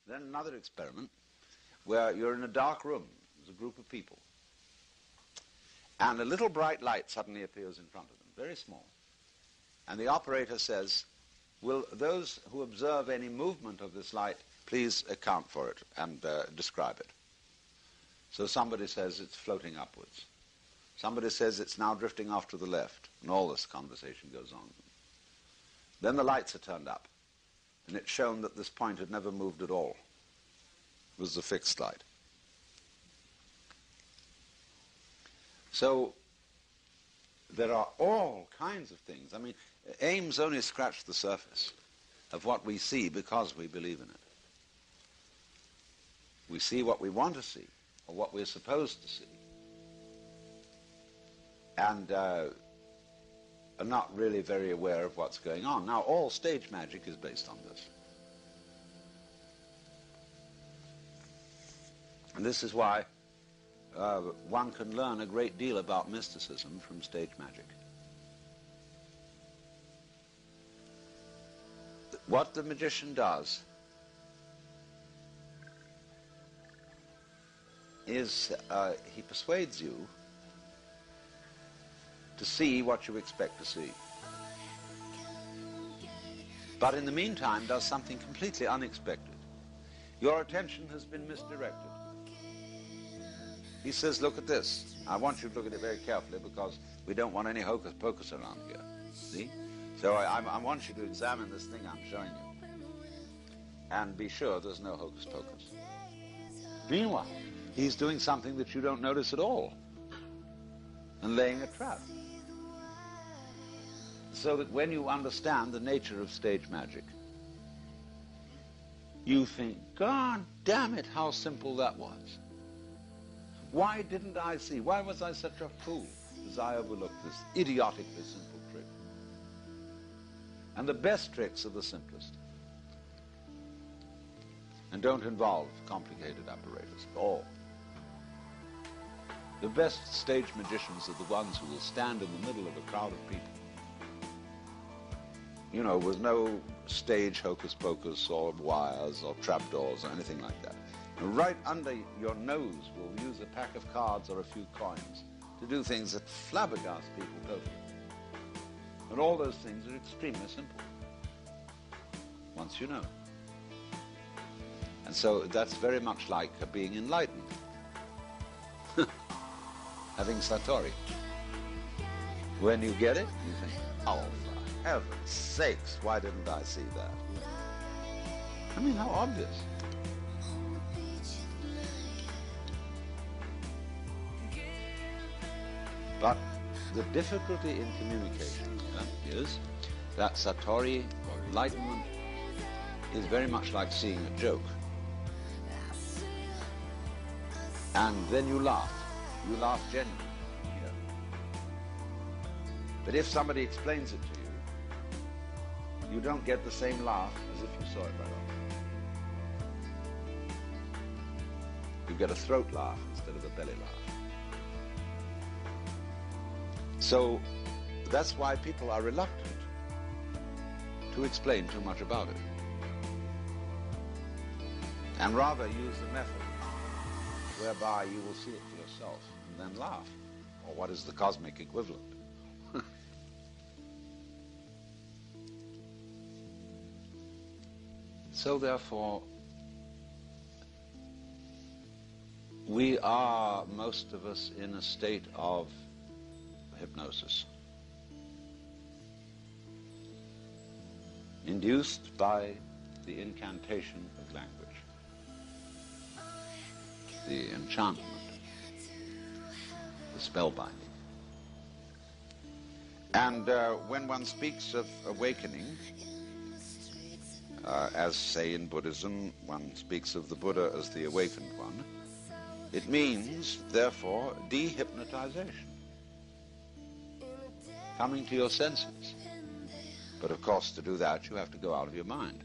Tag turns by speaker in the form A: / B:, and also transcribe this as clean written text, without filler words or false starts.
A: Then another experiment where you're in a dark room. There's a group of people. And a little bright light suddenly appears in front of them, very small. And the operator says, will those who observe any movement of this light please account for it and describe it? So somebody says it's floating upwards. Somebody says it's now drifting off to the left, and all this conversation goes on. Then the lights are turned up, and it's shown that this point had never moved at all. It was the fixed light. So there are all kinds of things. I mean, Ames only scratched the surface of what we see because we believe in it. We see what we want to see, or what we're supposed to see, and are not really very aware of what's going on. Now, all stage magic is based on this. And this is why one can learn a great deal about mysticism from stage magic. What the magician does is he persuades you to see what you expect to see. But in the meantime does something completely unexpected. Your attention has been misdirected. He says, look at this. I want you to look at it very carefully because we don't want any hocus pocus around here. See? So I want you to examine this thing I'm showing you and be sure there's no hocus pocus. Meanwhile, he's doing something that you don't notice at all and laying a trap. So that when you understand the nature of stage magic, you think, God damn it, how simple that was. Why didn't I see? Why was I such a fool as I overlooked this idiotically simple trick? And the best tricks are the simplest and don't involve complicated apparatus at all. The best stage magicians are the ones who will stand in the middle of a crowd of people, you know, with no stage hocus pocus or wires or trapdoors or anything like that. And right under your nose will use a pack of cards or a few coins to do things that flabbergast people totally. And all those things are extremely simple, once you know. And so that's very much like being enlightened. Having Satori. When you get it, you think, oh, for heaven's sakes, why didn't I see that? I mean, how obvious. But the difficulty in communication is that Satori, or enlightenment, is very much like seeing a joke. And then you laugh. You laugh genuinely. Yeah. But if somebody explains it to you, you don't get the same laugh as if you saw it right off. You get a throat laugh instead of a belly laugh. So that's why people are reluctant to explain too much about it, and rather use the method whereby you will see it for yourself and then laugh, or what is the cosmic equivalent. So therefore, we are, most of us, in a state of hypnosis, induced by the incantation of language, the enchantment, the spellbinding. And when one speaks of awakening, as say in Buddhism, one speaks of the Buddha as the awakened one, it means, therefore, dehypnotization. Coming to your senses. But of course, to do that, you have to go out of your mind.